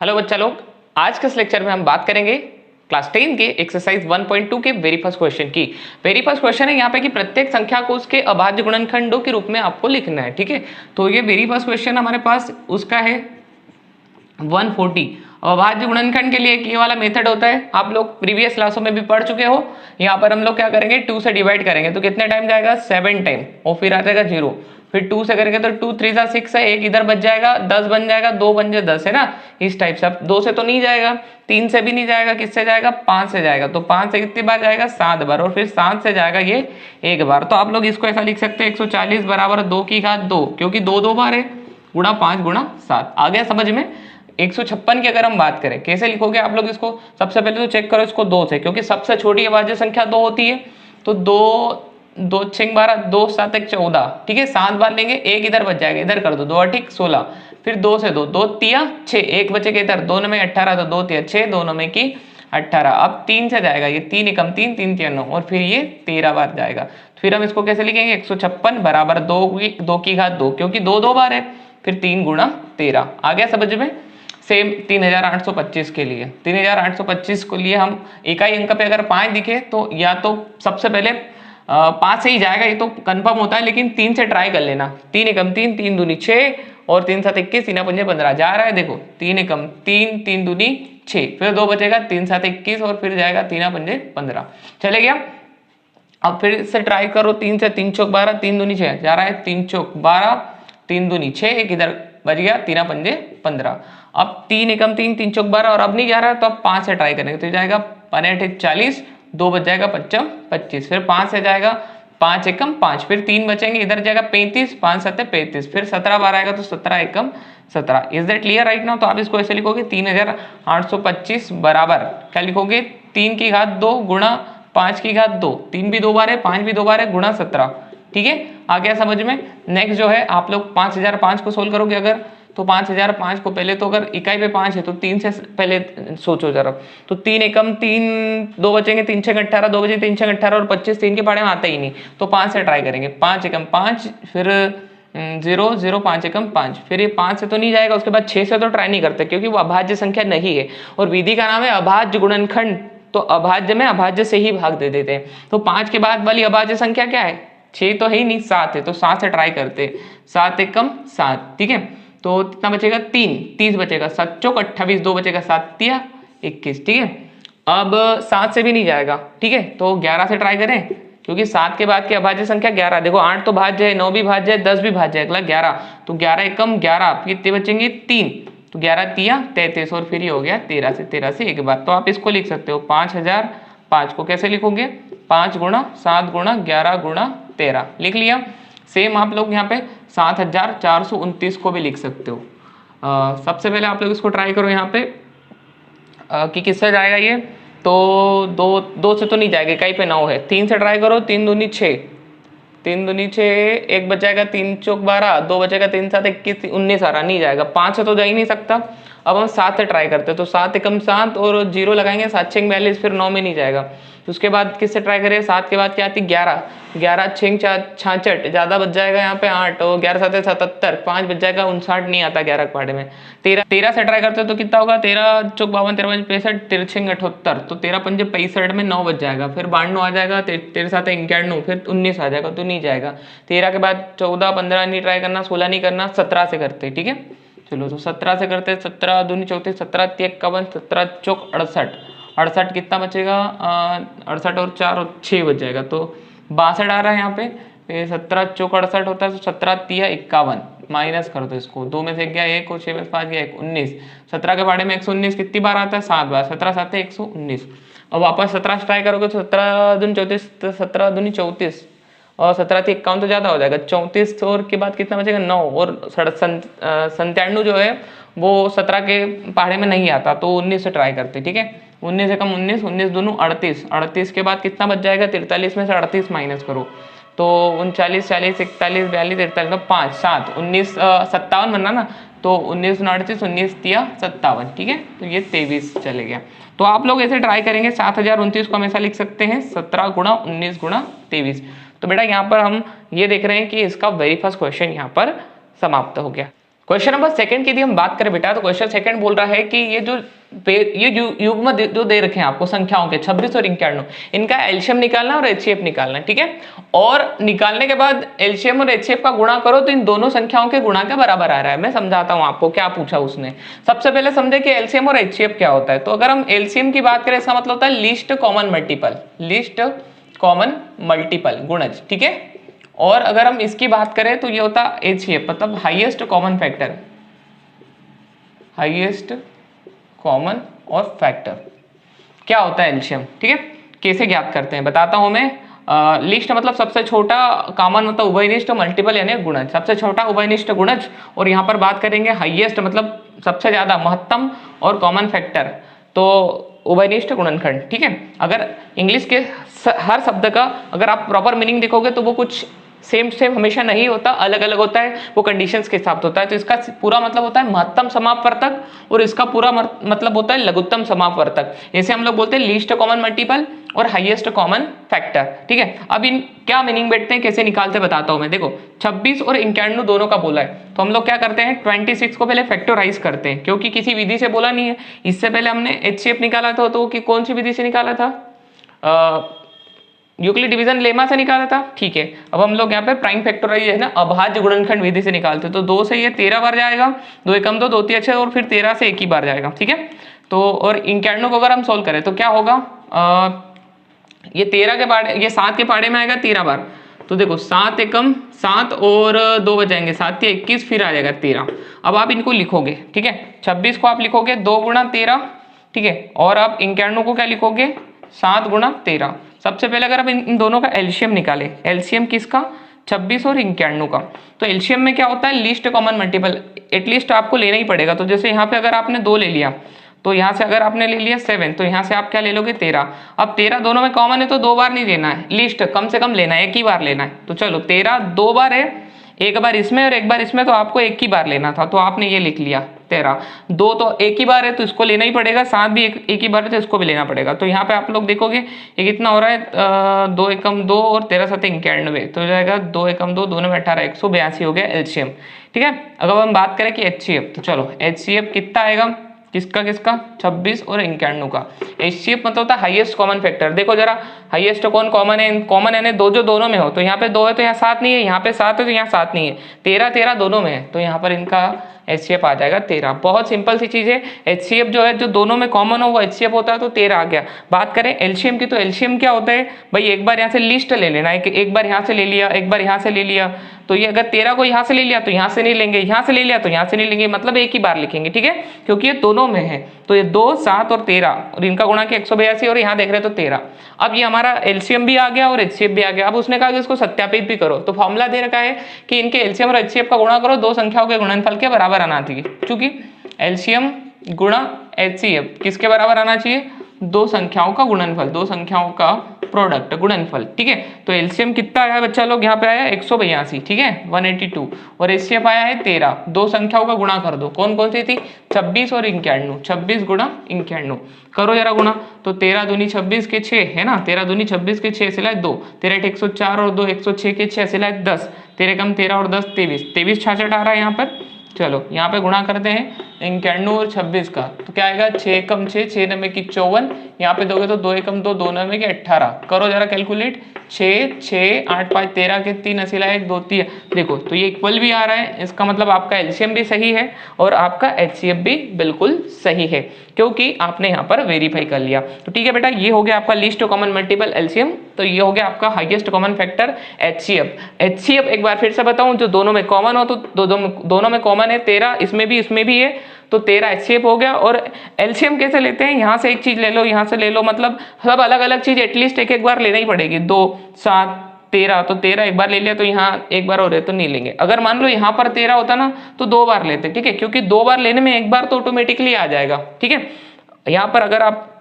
Hello बच्चा लोग, आज के इस लेक्चर में हम बात करेंगे क्लास 10 के एक्सरसाइज 1.2 के वेरी फर्स्ट क्वेश्चन की। वेरी फर्स्ट क्वेश्चन है यहाँ पे कि प्रत्येक संख्या को उसके अभाज्य गुणनखंडों के रूप में आपको लिखना है। ठीक है, तो ये वेरी फर्स्ट क्वेश्चन हमारे पास उसका है 140। अभाज्य गुणनखंड के लिए एक ये वाला मेथड होता है, आप लोग प्रीवियस क्लासों में भी पढ़ चुके हो। यहाँ पर हम लोग क्या करेंगे, 2 से डिवाइड करेंगे तो कितने टाइम जाएगा, 7 टाइम, और फिर आ जाएगा 0। फिर 2 से करेंगे तो 2 3 6 है, एक इधर बच जाएगा, 10 बन जाएगा, 2 बन जाए 10 है ना, इस टाइप से। अब 2 से तो नहीं जाएगा, 3 से भी नहीं जाएगा, किससे जाएगा, 5 से जाएगा। तो 5 से कितनी बार जाएगा, 7 बार, और फिर 7 से जाएगा ये एक बार। तो आप लोग इसको ऐसा लिख सकते हैं 140 बराबर 2 की घात 2, क्योंकि 2 2 बार है, गुणा 5 गुणा 7। आ गया समझ में। 156 की अगर हम बात करें, कैसे लिखोगे आप लोग इसको, सबसे पहले तो चेक करो इसको 2 से, क्योंकि सबसे छोटी अभाज्य संख्या 2 होती है। तो 2 6 12, 2 7 1 14, ठीक है, 7 बार लेंगे, एक इधर बच जाएगा, इधर कर दो, 2 8 16। फिर 2 से 2, 2 3 6, एक बचेगा इधर, 2 में 18, तो 2 3 6, दोनों में की 18। अब 3 से जाएगा, ये 3 एकम 3, 3 3 9, और फिर ये 13 बार जाएगा। फिर हम इसको कैसे लिखेंगे, 156 बराबर 2 की घात 2, क्योंकि 2 2 बार है, फिर 3 गुणा 13। आ गया समझ में। सेम 3825 के लिए, 3825 के लिए हम इकाई अंक पे अगर 5 दिखे तो या तो सबसे पहले 5 से ही जाएगा, ये तो कंफर्म होता है, लेकिन 3 से ट्राई कर लेना। 3 एकम 3, 3 दूनी 6, और 3 7 21, 3 पंजे 15 जा रहा है। देखो 3 एकम 3, 3 दूनी 6, फिर 2 बचेगा, 3 7 21, और फिर जाएगा 3 पंजे 15, चले गया। अब फिर से ट्राई करो, 3 से 3 चौक 12, 3 दूनी 6 जा रहा है, 3 चौक 12, 3 दूनी 6, एक इधर बच गया, 3 पंजे 15। अब 3 एकम 3, 3 चौक 12, और अब नहीं जा रहा है तो अब 5 से ट्राई करेंगे, तो जाएगा 5 40, 2 बच जाएगा 5 25, फिर 5 से जाएगा 5 एकम 5, फिर 3 बचेंगे, इधर जाएगा 35, 5 7 35, फिर 17 बार आएगा तो 17 एकम 17। Is that clear right now. तो आप इसको ऐसे लिखोगे 3825 बराबर क्या लिखोगे, 3 की घात 2 गुणा 5 की घात 2, 3 भी 2 बार है, 5 भी 2 बार है, गुणा 17। ठीक है, आ गया समझ में। नेक्स्ट जो है आप लोग 5005 को सोल्व करोगे अगर, तो 5005 को पहले तो अगर इकाई पे 5 है तो 3 से पहले सोचो जरा। तो 3 एकम 3, 2 बचेंगे, 3 6 18, 2 बचे 3 6 18, और 25 3 के पहाड़े में आते ही नहीं, तो 5 से ट्राई करेंगे। 5 एकम 5, फिर 0 0 5 एकम 5, फिर ये 5 से तो नहीं जाएगा, उसके बाद 6 से तो ट्राई नहीं करते, क्योंकि वो अभाज्य संख्या नहीं है, और विधि का नाम है अभाज्य गुणनखंड। तो अभाज्य में अभाज्य से ही भाग दे देते हैं। तो 5 के बाद वाली अभाज्य संख्या क्या है, 6 तो है ही नहीं, 7 है, तो 7 से ट्राई करते, 7 एकम 7, ठीक है। तो कितना बचेगा, 3 30 बचेगा, 7 चौक 28, 2 बचेगा, 7 तिया 21, ठीक है। अब 7 से भी नहीं जाएगा, ठीक है, तो 11 से ट्राई करें, क्योंकि 7 के बाद की अभाज्य संख्या 11। देखो 8 तो भाज्य है, 9 भी भाज्य है, 10 भी भाज्य है, अगला 11, तो 11 एकम 11, कितने बचेंगे 3, तो 11 तिया 33, और फिर ये हो गया 13 से एक बार। तो आप इसको लिख सकते हो 5005 को कैसे लिखोगे, 5 गुणा 7 गुणा 11 गुणा 13, लिख लिया। सेम आप लोग यहाँ पे 7429 को भी लिख सकते हो। सबसे पहले आप लोग इसको ट्राई करो यहाँ पे कि किससे जाएगा ये, तो 2 से तो नहीं जाएगा, इकाई पे 9 है, 3 से ट्राई करो, 3 दूनी 6, 3 दूनी 6, एक बचेगा, 3 चौक 12, 2 बचेगा, 3 7 21 19 आ रहा, नहीं जाएगा। 5 से तो जा ही नहीं सकता। अब हम 7 से ट्राई करते हैं, तो 7 एकम 7, और 0 लगाएंगे, 7 6 42, फिर 9 में नहीं जाएगा। तो उसके बाद किससे ट्राई करें, 7 के बाद क्या आती, 11 11 6 66, ज़्यादा बच जाएगा यहाँ पे 8, और 11 7 77, 5 बच जाएगा, 59 नहीं आता 11 के पहाड़े में। 13 से ट्राई करते हो तो कितना होगा, 13 चौक 52, 13 5 65, 13 6 78, तो 13 5 65 में 9 बच जाएगा, फिर 92 आ जाएगा, 13 7 91, फिर 19 आ जाएगा, तो नहीं जाएगा। 13 के बाद 14 15 नहीं ट्राई करना, 16 नहीं करना, 17 से करते, ठीक है। चलो तो 17 से करते, 17 दूनी 34, 17 3 51, 17 चौक 68, 68 कितना बचेगा, 68 और 4 और 6 बच जाएगा, तो 62 आ रहा है यहाँ पे। 17 चौक 68 होता है, तो 17 तिया 51, माइनस कर दो इसको, 2 में से गया 1, और 6 में से 5 गया 1, 19। 17 के बारे में 119 कितनी बार आता है, 7 बार, 17 7 119। अब वापस 17 ट्राई करोगे तो 17 दूनी 34, 17 दूनी 34, और 17 थी 51 तो ज़्यादा हो जाएगा, 34, और के बाद कितना बचेगा 9, और 97 जो है वो 17 के पहाड़े में नहीं आता, तो 19 से ट्राई करते, ठीक है। 19 से कम 19, 19 दोनों 38, 38 के बाद कितना बच जाएगा, 43 में से 38 माइनस करो, तो 39 40 41 42 43, 5 7 19 57 बनना ना, तो 19 38 19 तिया 57, ठीक है, तो ये 23 चले गया। तो आप लोग ऐसे ट्राई करेंगे, 7029 को हमेशा लिख सकते हैं 17 गुणा 19 गुणा 23। तो बेटा यहाँ पर हम ये देख रहे हैं कि इसका वेरी फर्स्ट क्वेश्चन यहाँ पर समाप्त हो गया। क्वेश्चन नंबर सेकंड की यदि हम बात करें बेटा, तो क्वेश्चन सेकंड बोल रहा है कि ये जो युग्म जो दे रखे हैं आपको संख्याओं के 26 और 91, इनका एलसीएम निकालना और एचसीएफ निकालना है, ठीक है। और निकालने के बाद एलसीएम और एचसीएफ का गुणा करो तो इन दोनों संख्याओं के गुणा के बराबर आ रहा है। मैं समझाता हूं आपको क्या पूछा उसने। सबसे पहले समझे कि एलसीएम और एचसीएफ क्या होता है। तो अगर हम एलसीएम की बात करें, इसका मतलब होता है least common multiple, least common multiple, गुणज, ठीक है। और अगर हम इसकी बात करें तो ये होता है एचसीएफ, मतलब highest common factor, highest common और फैक्टर। क्या होता है एलसीएम, ठीक है। कैसे ज्ञात करते हैं बताता हूं मैं। लिस्ट मतलब सबसे छोटा, कॉमन मतलब उभयनिष्ठ, मल्टीपल यानी गुणज, सबसे छोटा उभयनिष्ठ गुणज। और यहाँ पर बात करेंगे हाईएस्ट मतलब सबसे ज्यादा, महत्तम, और कॉमन फैक्टर तो उभयनिष्ठ गुणनखंड, ठीक है। अगर इंग्लिश के हर शब्द का अगर आप प्रॉपर मीनिंग देखोगे तो वो कुछ सेम हमेशा नहीं होता, अलग अलग होता है, वो कंडीशंस के हिसाब से होता है। तो इसका पूरा मतलब होता है महत्तम समापवर्तक और इसका पूरा मतलब होता है लघुत्तम समापवर्तक। जैसे हम लोग बोलते हैं लीस्ट कॉमन मल्टीपल और हाईएस्ट कॉमन फैक्टर, ठीक है। अब इन क्या मीनिंग बैठते हैं, कैसे निकालते बताता हूं मैं। देखो 26 और 91 दोनों का बोला है, तो हम लोग क्या करते हैं 26 को पहले फैक्टराइज करते हैं, क्योंकि किसी विधि से बोला नहीं है। इससे पहले हमने एचसीएफ निकाला था, तो कि कौन सी विधि से निकाला था, यूक्लिड डिवीजन लेमा से निकाला था, ठीक है। अब हम लोग यहाँ पे प्राइम फैक्टराइज है ना, अभाज्य गुणनखंड विधि से निकालते, तो 2 से ये 13 बार जाएगा, 2 एकम 2, 2 तिया 6, और फिर 13 से 1 ही बार जाएगा, ठीक है। तो और 91 को अगर हम सोल्व करें तो क्या होगा, ये 13 के पाड़े, ये 7 के पाड़े में आएगा 13 बार, तो देखो 7 एकम 7 और 2 बजाएंगे, 7 या 21, फिर आ जाएगा 13। अब आप इनको लिखोगे, ठीक है। 26 को आप लिखोगे 2 गुणा 13, ठीक है। और आप 91 को क्या लिखोगे 7 गुणा 13। सबसे पहले अगर आप इन दोनों का एलसीएम निकाले, एलसीएम किसका 26 और 91 का, तो एलसीएम में क्या होता है लीस्ट कॉमन मल्टीपल, एटलीस्ट आपको लेना ही पड़ेगा। तो जैसे यहाँ पे अगर आपने 2 ले लिया, तो यहाँ से अगर आपने ले लिया 7, तो यहाँ से आप क्या ले लोगे 13। अब 13 दोनों में कॉमन है तो 2 बार नहीं लेना है, लीस्ट कम से कम लेना है, 1 ही बार लेना है। तो चलो 13 2 बार है, 1 बार इसमें और 1 बार इसमें, तो आपको 1 ही बार लेना था, तो आपने ये लिख लिया 13। 2 तो 1 ही बार है तो इसको लेना ही पड़ेगा, 7 भी एक ही बार है तो इसको भी लेना पड़ेगा। तो यहाँ पे आप लोग देखोगे ये कितना हो रहा है, 2 एकम 2 और 13 7 91, तो हो जाएगा 2 एकम 2, दोनों में 18, 182 हो गया एलसीएम, ठीक है। अगर हम बात करें कि एचसीएफ, तो चलो एचसीएफ कितना आएगा, किसका 26 और 91 का। एचसीएफ मतलब होता है हाईएस्ट कॉमन फैक्टर। देखो जरा हाईएस्ट कौन कॉमन है, कॉमन है दो जो दोनों में हो, तो यहाँ पे 2 है तो यहाँ 7 नहीं है, यहाँ पे 7 है तो यहाँ 7 नहीं है, 13 13 दोनों में है, तो यहाँ पर इनका एचसीएफ आ जाएगा 13। बहुत सिंपल सी चीज है, एचसीएफ जो है जो दोनों में कॉमन हो वो एचसीएफ होता है, तो 13 आ गया। बात करें एलसीएम की, तो एलसीएम क्या होता है भाई, एक बार यहाँ से लिस्ट ले लेना है, एक बार यहाँ से ले लिया, एक बार यहाँ से ले लिया, तो ये अगर 13 को यहाँ से ले लिया तो यहाँ से नहीं लेंगे, यहाँ से ले लिया तो यहाँ से नहीं लेंगे, मतलब 1 ही बार लिखेंगे, ठीक है, क्योंकि ये दोनों में है। तो ये 2 7 और 13 और इनका गुणा किया 182, और यहाँ देख रहे हो तो 13। अब ये हमारा एलसीएम भी आ गया और एचसीएफ भी आ गया। अब उसने कहा कि इसको सत्यापित भी करो, तो फॉर्मूला दे रखा है कि इनके एलसीएम और एचसीएफ का गुणा करो 2 संख्याओं के गुणनफल के बराबर आना चाहिए, क्योंकि एलसीएम गुणा एचसीएफ किसके बराबर आना चाहिए, 2 संख्याओं का गुणनफल, 2 संख्याओं का प्रोडक्ट गुणनफल, ठीक है। तो एलसीएम कितना आया बच्चा लोग, यहाँ पे आया 182, ठीक है 182, और एचसीएफ आया है 13। 2 संख्याओं का गुणा कर दो, कौन कौन सी थी 26 और 91, 26 गुणा 91 करो जरा गुणा, तो 13 दूनी 26 के 6 है ना, 13 दूनी 26 के 6 सिलाए 2, 13 104 और 2 106 के 6 सिलाए 10, 13 कम 13 और 10 23, 23 66 आ रहा है यहाँ पर। चलो यहाँ पे गुणा करते हैं 91 और 26 का, तो क्या आएगा 6 कम 6, 6 9 की 54, यहाँ पे दोगे तो 2 एकम 2, 2 9 की 18, करो जरा कैलकुलेट, 6 6 8 5 13 के 3 असीला 1 2 3, देखो तो ये इक्वल भी आ रहा है, इसका मतलब आपका एलसीएम भी सही है और आपका एचसीएफ भी बिल्कुल सही है, क्योंकि आपने यहाँ पर वेरीफाई कर लिया। तो ठीक है बेटा, ये हो गया आपका लीस्ट कॉमन मल्टीपल एलसीएम, तो ये हो गया आपका highest common factor HCF. HCF एक बार फिर से बताऊं, जो दोनों में कॉमन हो तो दोनों में कॉमन है 13, इसमें भी है, तो 13 एचसीएफ हो गया। और एलसीएम कैसे लेते हैं, यहाँ से एक चीज ले लो, यहाँ से ले लो, मतलब सब अलग अलग चीज एटलीस्ट एक बार लेना ही पड़ेगी। 2 7 13, तो 13 एक बार ले लिया तो यहाँ एक बार हो रहे तो नहीं लेंगे। अगर मान लो यहाँ पर 13 होता ना तो 2 बार लेते, ठीक है, क्योंकि 2 बार लेने में एक बार तो ऑटोमेटिकली आ जाएगा, ठीक है। यहाँ पर अगर आप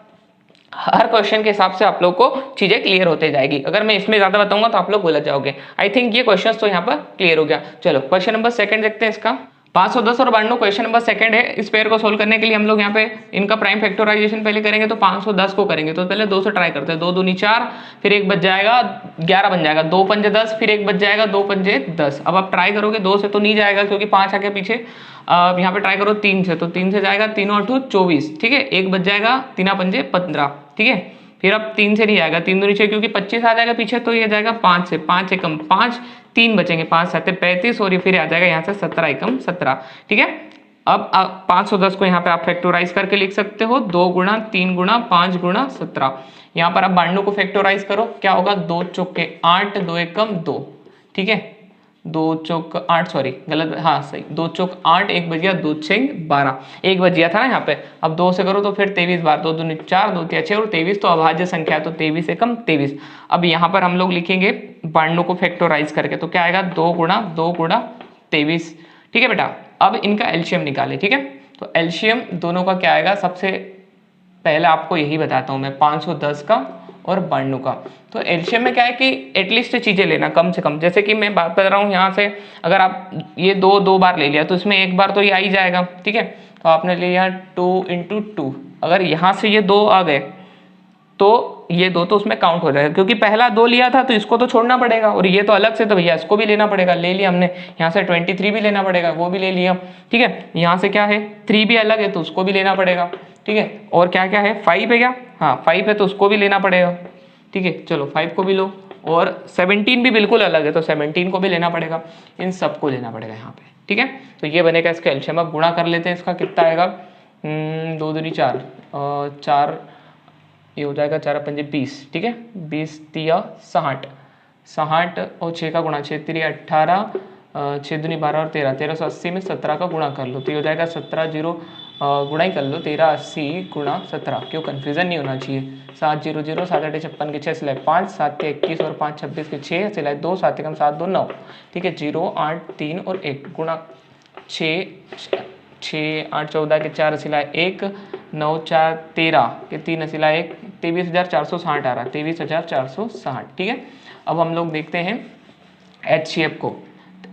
हर क्वेश्चन के हिसाब से आप लोग को चीजें क्लियर होते जाएगी, अगर मैं इसमें ज्यादा बताऊंगा तो आप लोग गलत जाओगे। आई थिंक ये क्वेश्चन तो यहाँ पर क्लियर हो गया। चलो क्वेश्चन नंबर सेकंड देखते हैं इसका। 510 और 92 क्वेश्चन नंबर सेकंड है। इस पेयर को सोल्व करने के लिए हम लोग यहाँ पे इनका प्राइम फैक्टराइजेशन पहले करेंगे, तो 510 को करेंगे तो पहले 2 से ट्राई करते हैं। 2 दूनी 4, फिर 1 बच जाएगा 11 बन जाएगा, 2 पंजे 10, फिर 1 बच जाएगा 2 पंजे 10। अब आप ट्राई करोगे 2 से तो नहीं जाएगा क्योंकि 5 आगे पीछे, अब यहाँ पे ट्राई करो 3 से, तो 3 से जाएगा 3 और 2 24, ठीक है, एक बच जाएगा 3 पंजे 15, ठीक है। फिर अब 3 से नहीं आएगा, 3 दूनी 6 क्योंकि 25 आ जाएगा पीछे, तो ये जाएगा 5 से, 5 एकम 5, 3 बचेंगे, 5 7 35 और ये फिर आ जाएगा यहाँ से 17 एकम 17, ठीक है। अब 510 को यहाँ पे आप फैक्टोराइज करके लिख सकते हो, 2 गुणा 3 गुणा 5 गुणा 17। यहाँ पर आप 92 को फैक्टोराइज करो, क्या होगा, 2 चौके 8, 2 एकम 2, ठीक है, 2 चौक 8, सॉरी गलत, हाँ सही, 2 चौक 8, 1 बज गया, 2 6 12, 1 बज गया था ना यहाँ पे। अब 2 से करो तो फिर 23 बार, 2 दूनी 4, 2 तिया 6 और 23 तो अभाज्य संख्या है, तो 23 एकम 23। अब यहाँ पर हम लोग लिखेंगे 92 को फैक्टोराइज करके, तो क्या आएगा, 2 गुणा 23, ठीक है बेटा। अब इनका एलसीएम निकाले, ठीक है, तो एलसीएम दोनों का क्या आएगा, सबसे पहले आपको यही बताता हूँ मैं, 510 का और 92 का। तो एलसीएम में क्या है कि एटलीस्ट चीजें लेना कम से कम, जैसे कि मैं बात कर रहा हूँ यहाँ से, अगर आप ये दो बार ले लिया तो इसमें एक बार तो ये आ ही जाएगा, ठीक है, तो आपने ले लिया 2 × 2, अगर यहाँ से ये 2 आ गए तो ये 2 तो उसमें काउंट हो जाएगा, क्योंकि पहला 2 लिया था तो इसको तो छोड़ना पड़ेगा, और ये तो अलग से, तो भैया इसको भी लेना पड़ेगा, ले लिया हमने। यहाँ से 23 भी लेना पड़ेगा, वो भी ले लिया, ठीक है। यहाँ से क्या है, 3 भी अलग है तो उसको भी लेना पड़ेगा, ठीक है। और क्या क्या है, 5 है क्या, हाँ 5 है तो उसको भी लेना पड़ेगा, ठीक है, चलो 5 को भी लो। और 17 भी बिल्कुल अलग है तो 17 को भी लेना पड़ेगा, इन सबको लेना पड़ेगा यहाँ पे, ठीक है। तो ये बनेगा इसका एलसीएम। अब गुणा कर लेते हैं, इसका कितना आएगा, 2 दूनी 4, 4 ये हो जाएगा, 4 पंजे 20, ठीक है, 20 तिया 60, 60 और 6 का गुणा, 6 3 18, 6 दूनी 12 और 13, 1380 में 17 का गुणा कर लो, तो ये हो जाएगा 17 0 गुणा ही कर लो, 1380 गुणा 17, क्यों कन्फ्यूजन नहीं होना चाहिए। 7 0 0, 7 8 56 के 6 सिलाई 5, 7 21 और 5 26 के 6 सिलाई 2, 7 एकम 7 2 9, ठीक है, 0 8 3 और 1 गुणा 6 8 14 के 4 सिलाई 1, 9 4 13 के 3 सिलाई 1, 23,460 आ रहा, 23,460, ठीक है। अब हम लोग देखते हैं HCF को,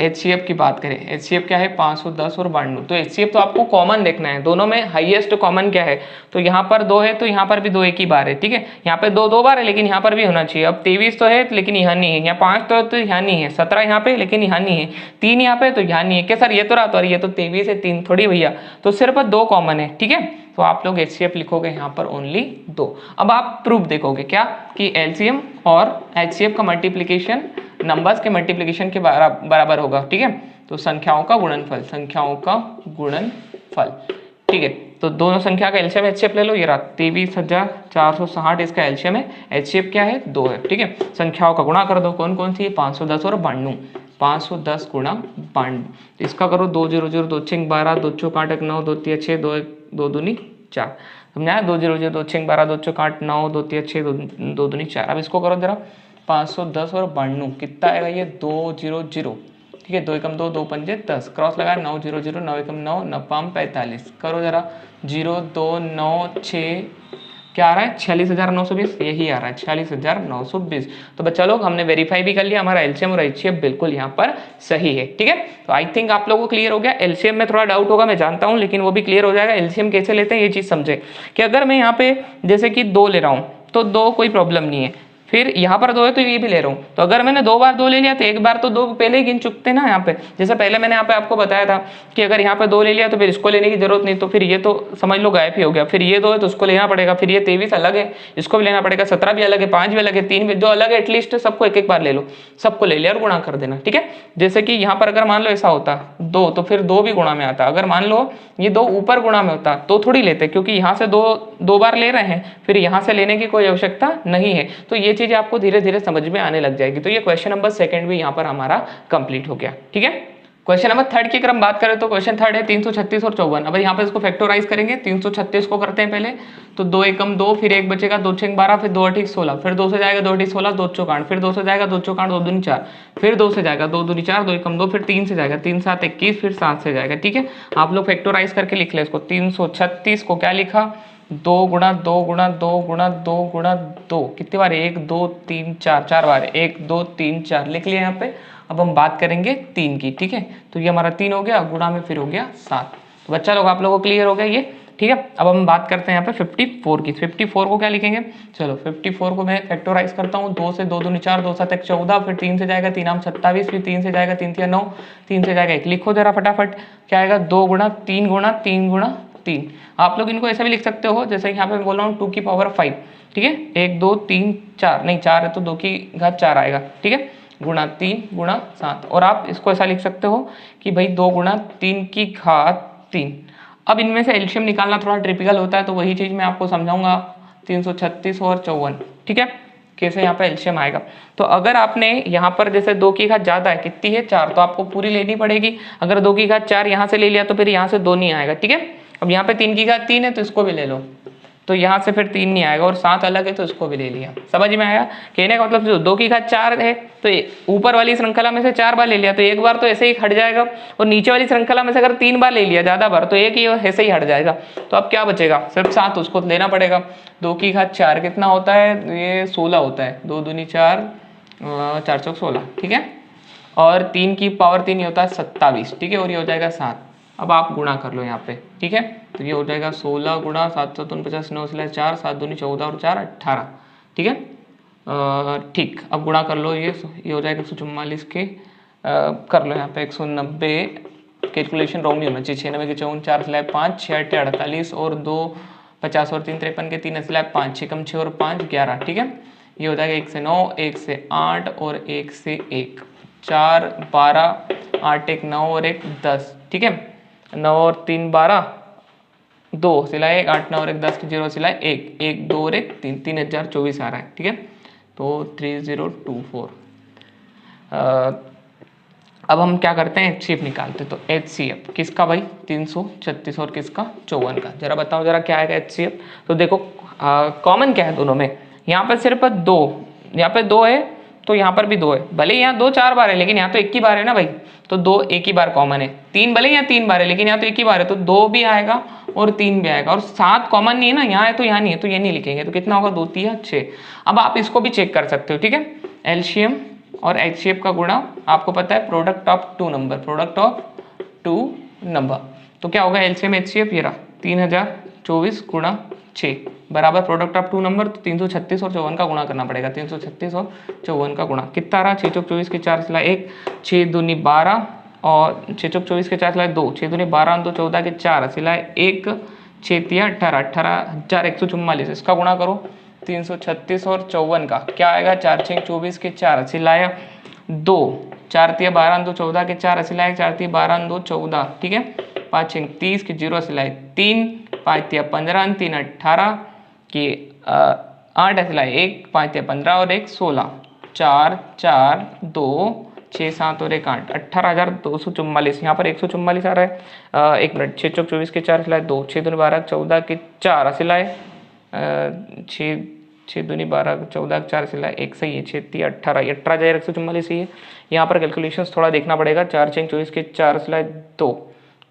HCF की बात करें, HCF क्या है, 510 और 92, तो HCF तो आपको कॉमन देखना है, दोनों में हाईएस्ट कॉमन क्या है, तो यहाँ पर 2 है तो यहाँ पर भी 2 एक ही बार है, ठीक है, यहाँ पे 2 बार है लेकिन यहाँ पर भी होना चाहिए। अब 23 तो है लेकिन यहाँ नहीं है, यहाँ 5 तो है तो यहाँ नहीं है, 17 यहाँ पे लेकिन यहाँ नहीं है, 3 यहाँ पे तो यहाँ नहीं है, क्या सर ये तो रहा, तो ये तो 23 है, 3 थोड़ी भैया, तो सिर्फ 2 कॉमन है, ठीक है। तो आप लोग HCF लिखोगे यहाँ पर ओनली 2। अब आप प्रूफ देखोगे क्या, कि LCM और HCF का मल्टीप्लीकेशन नंबर्स के मल्टीप्लिकेशन के बराबर होगा, ठीक है, तो संख्याओं का गुणनफल, संख्याओं का गुणनफल, ठीक है। तो दोनों संख्या का एलसीएम HCF ले लो, ये रहा 23,460 इसका एलसीएम है, HCF क्या है, 2 है, ठीक है। संख्याओं का गुणा कर दो, कौन कौन सी है, 510 और 92, 510 गुणा 92, इसका करो 2 0 0 2 6 12, 2 चौक 8 9, 2 3 6 2 दूनी 4, समझा, 2 0 0 2 6 12, 2 चौक 8 9, 2 3 6 2 दूनी 4। अब इसको करो जरा, 510 और 92 कितना आएगा, ये 2 0 0, ठीक है, 2 एकम 2, 2 पंजे 10, क्रॉस लगा 9 0 0, 9 एकम 9, 9 पाम 45, करो जरा 0 2 9 6, क्या आ रहा है, 46,920, यही आ रहा है 46,920। तो बच्चा लोग हमने वेरीफाई भी कर लिया, हमारा एलसीएम और एचसीएफ बिल्कुल यहाँ पर सही है, ठीक है। तो आई थिंक आप लोगों को क्लियर हो गया। एलसीएम में थोड़ा डाउट होगा मैं जानता हूँ, लेकिन वो भी क्लियर हो जाएगा। एलसीएम कैसे लेते हैं ये चीज़ समझे, कि अगर मैं यहाँ पे जैसे कि 2 ले रहा हूँ तो 2 कोई प्रॉब्लम नहीं है, फिर यहाँ पर 2 है तो ये भी ले रहा हूँ, तो अगर मैंने 2 बार 2 ले लिया तो एक बार तो 2 पहले ही गिन चुकते हैं ना यहाँ पे। जैसे पहले मैंने यहाँ पे आपको बताया था कि अगर यहाँ पे 2 ले लिया तो फिर इसको लेने की जरूरत नहीं, तो फिर ये तो समझ लो गायब ही हो गया। फिर ये 2 है तो उसको लेना पड़ेगा, फिर ये 23 अलग है, इसको भी लेना पड़ेगा, 17 भी अलग है, 5 भी अलग है, 3 भी जो अलग है, एटलीस्ट सबको एक एक बार ले लो, सबको ले लिया और गुणा कर देना, ठीक है। जैसे कि यहाँ पर अगर मान लो ऐसा होता 2 तो फिर 2 भी गुणा में आता, अगर मान लो ये 2 ऊपर गुणा में होता तो थोड़ी लेते, क्योंकि यहाँ से 2 बार ले रहे हैं, फिर यहाँ से लेने की कोई आवश्यकता नहीं है। तो ये चीज़ आपको धीरे धीरे समझ में आने लग जाएगी। तो ये क्वेश्चन नंबर 2 भी यहाँ पर हमारा कंप्लीट हो गया, ठीक है। क्वेश्चन नंबर 3 की अगर हम बात करें तो क्वेश्चन 3 है 336 और 54। अब यहाँ पे इसको फैक्टराइज करेंगे, 336 को करते हैं पहले, तो 2 एकम 2, फिर 1 बचेगा, 2 6 12, फिर 2 8 16, फिर 2 से जाएगा 2 8 16, 2 चौक 8, फिर 2 से जाएगा 2 चौक 8, 2 दूनी 4, फिर 2 से जाएगा 2 दूनी 4, 2 एकम 2, फिर 3 से जाएगा 3 7 21, फिर 7 से जाएगा, ठीक है। आप लोग फैक्टराइज करके लिख ले इसको। 336 को क्या लिखा, 2 गुणा 2 गुणा 2 गुणा 2 गुणा 2, कितनी बार, 1 2 3 4, 4 बार, 1 2 3 4 लिख लिया यहाँ पे। अब हम बात करेंगे 3 की, ठीक है, तो ये हमारा 3 हो गया, गुणा में फिर हो गया 7। तो बच्चा लोग आप लोगों को क्लियर हो गया ये। ठीक है। अब हम बात करते हैं यहाँ पे 54 की। 54 को क्या लिखेंगे, चलो 54 को मैं फैक्टराइज करता हूँ। 2 से 2 दूनी 4, 2 7 1 14, फिर 3 से जाएगा 3 आम 27, फिर 3 से जाएगा 3 3 9, 3 से जाएगा 1। लिखो जरा फटाफट, क्या आएगा 2 गुणा 3 गुणा 3 गुणा 3। आप लोग इनको ऐसा भी लिख सकते हो जैसे यहाँ पे मैं बोल रहा हूँ 2 की पावर 5, ठीक है। 1 2 3 4, नहीं 4 है तो 2 की घात 4 आएगा, ठीक है, गुणा 3 गुणा 7। और आप इसको ऐसा लिख सकते हो कि भाई 2 गुणा 3 की घात 3। अब इनमें से एलसीएम निकालना थोड़ा ट्रिपिकल होता है, तो वही चीज़ मैं आपको समझाऊंगा। 336 और 54, ठीक है, कैसे यहाँ पे एलसीएम आएगा। तो अगर आपने यहाँ पर जैसे 2 की घात ज़्यादा है, कितनी है 4, तो आपको पूरी लेनी पड़ेगी। अगर 2 की घात 4 यहाँ से ले लिया तो फिर यहाँ से 2 नहीं आएगा, ठीक है। अब यहाँ पे 3 की घात 3 है तो इसको भी ले लो, तो यहाँ से फिर 3 नहीं आएगा, और 7 अलग है तो इसको भी ले लिया। समझ में आया कहने का मतलब, जो 2 की घात 4 है तो ऊपर वाली श्रृंखला में से 4 बार ले लिया तो एक बार तो ऐसे ही हट जाएगा, और नीचे वाली श्रृंखला में से अगर 3 बार ले लिया ज़्यादा बार तो एक ही ऐसे ही हट जाएगा। तो अब क्या बचेगा, सिर्फ 7, उसको लेना पड़ेगा। 2 की घात 4 कितना होता है, ये 16 होता है। 2 दूनी 4, 4 चौक 16, ठीक है। और 3 की पावर 3 ही होता है 27, ठीक है, और ये हो जाएगा 7। अब आप गुणा कर लो यहाँ पे, ठीक है, तो ये हो जाएगा 16 गुणा 7 7 49 9 4, 7 दूनी 14 और 4 18, ठीक है। ठीक, अब गुणा कर लो, ये हो जाएगा 144 के कर लो यहाँ पे 190, कैलकुलेशन रॉन्ग नहीं होना चाहिए। 96 के 54, 4 स्लैब 5, 6 8 48 और 2 50 और 3 53 के 3 स्लैब 5, 6 कम 6 और 5 11, ठीक है। ये हो जाएगा 1 से 9, 1 से 8 और 1 से 1, 4 12, 8 1 9 और 1 10, ठीक है। 9 और 3 12, 2 सिलाए 1, 8 9 और 1 10, 0 सिलाए 1 1 2 और 1 3, 3024 आ रहा है, ठीक है। तो 3024। अब हम क्या करते हैं, HCF निकालते। तो HCF किसका भाई, 336 और किसका 54 का। जरा बताओ जरा क्या आएगा HCF। तो देखो कॉमन क्या है दोनों में, यहाँ पर सिर्फ 2, यहाँ पे 2 है तो यहाँ पर भी 2 है। भले यहाँ 2 4 बार है लेकिन यहाँ तो एक ही बार है ना भाई, तो 2 एक ही बार कॉमन है। 3 भले यहाँ 3 बार है लेकिन यहाँ तो एक ही बार है, तो 2 भी आएगा और 3 भी आएगा। और 7 कॉमन नहीं है ना, यहाँ है तो यहाँ नहीं है, तो ये नहीं लिखेंगे। तो कितना होगा, 2 3 6। अब आप इसको भी चेक कर सकते हो, ठीक है। एलसीएम और HCF का गुणा आपको पता है, product of 2 number, product of 2 number. तो क्या होगा एलसीएम HCF, ये रहा 3024 गुणा 6 बराबर प्रोडक्ट ऑफ 2 नंबर। तो 336 और 54 का गुणा करना पड़ेगा। 336 और 54 का गुणा कितना रहा, 6 चौक 24 के 4 सिलाए 1, 6 दूनी 12 और 6 चौक 24 के 4 सिलाए 2, 6 दूनी 12 2 14 के 4 सिलाए 1, 6 तिया 18, 18,144। इसका गुणा करो 336 और 54 का, क्या आएगा, 4 6 24 के 4 सिलाया 2, 4 तिया 12 2 14 के 4 सिलाए 4 तिया 12 2 14, ठीक है। 5 6 30 के 0 सिलाए 3, 5 तिया 15 3 18 के 8 सिलाए 1, 5 तिया 15 और 1 16, 4 4 2 6 7 और 1 8, 18,244। यहाँ पर 144 आ रहा है। 1 मिनट, 6 चौक 24 के 4 सिलाए 2, 6 दूनी 12 14 के 4 सिलाए 6 दूनी 12 14 के 4 सिलाए 1, सही है। 6 3 18, 18,144 ही है। यहाँ पर कैलकुलेशंस थोड़ा देखना पड़ेगा। 4 6 24 के 4 सिलाए 2,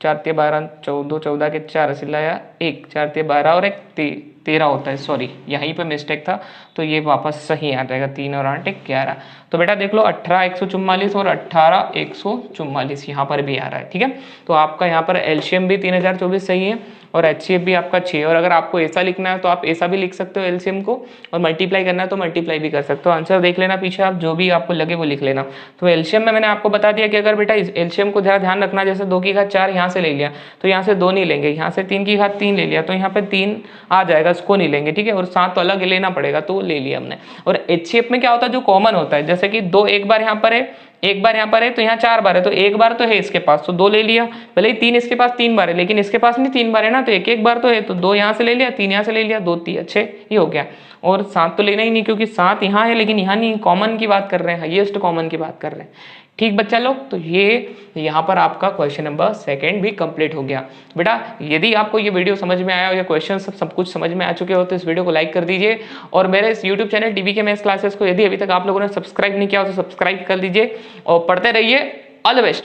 4 3 12 14 के 4 सिलाया 1, 4 3 12 और 1 13 होता है, सॉरी यहीं पे मिस्टेक था, तो ये वापस सही आ जाएगा। 3 और 8 11। तो बेटा देख लो 18,144 और 18,144 यहाँ पर भी आ रहा है, ठीक है। तो आपका यहाँ पर एलसीएम भी 3024 सही है और HCF भी आपका 6। और अगर आपको ऐसा लिखना है तो आप ऐसा भी लिख सकते हो एलसीएम को, और मल्टीप्लाई करना है तो मल्टीप्लाई भी कर सकते हो। आंसर देख लेना पीछे, आप जो भी आपको लगे वो लिख लेना। तो एलसीएम में मैंने आपको बता दिया कि अगर बेटा एलसीएम को जरा ध्यान रखना, जैसे 2 की घात 4 यहाँ से ले लिया तो यहाँ से 2 नहीं लेंगे, यहाँ से 3 की घात 3 ले लिया तो यहाँ पे 3 आ जाएगा, इसको नहीं लेंगे, ठीक है। और 7 तो अलग लेना पड़ेगा, तो ले लिया हमने। और HCF में क्या होता है, जो कॉमन होता है, जैसे कि 2 एक बार यहाँ पर है, एक बार यहाँ पर है, तो यहाँ 4 बार है, तो एक बार तो है इसके पास तो 2 ले लिया। भले ही 3 इसके पास 3 बार है लेकिन इसके पास नहीं 3 बार है ना, तो एक एक बार तो है, तो 2 यहाँ से ले लिया, 3 यहाँ से ले लिया, 2 3 6 ये हो गया। और 7 तो लेना ही नहीं क्योंकि 7 यहाँ है लेकिन यहाँ नहीं, कॉमन की बात कर रहे हैं, हाईएस्ट कॉमन की बात कर रहे हैं, ठीक बच्चा लोग। तो ये यहाँ पर आपका क्वेश्चन नंबर 2 भी कंप्लीट हो गया। बेटा यदि आपको ये वीडियो समझ में आया हो या क्वेश्चन सब कुछ समझ में आ चुके हो तो इस वीडियो को लाइक कर दीजिए। और मेरे इस YouTube channel DBK maths classes को यदि अभी तक आप लोगों ने सब्सक्राइब नहीं किया हो तो सब्सक्राइब कर दीजिए और पढ़ते रहिए। All the best.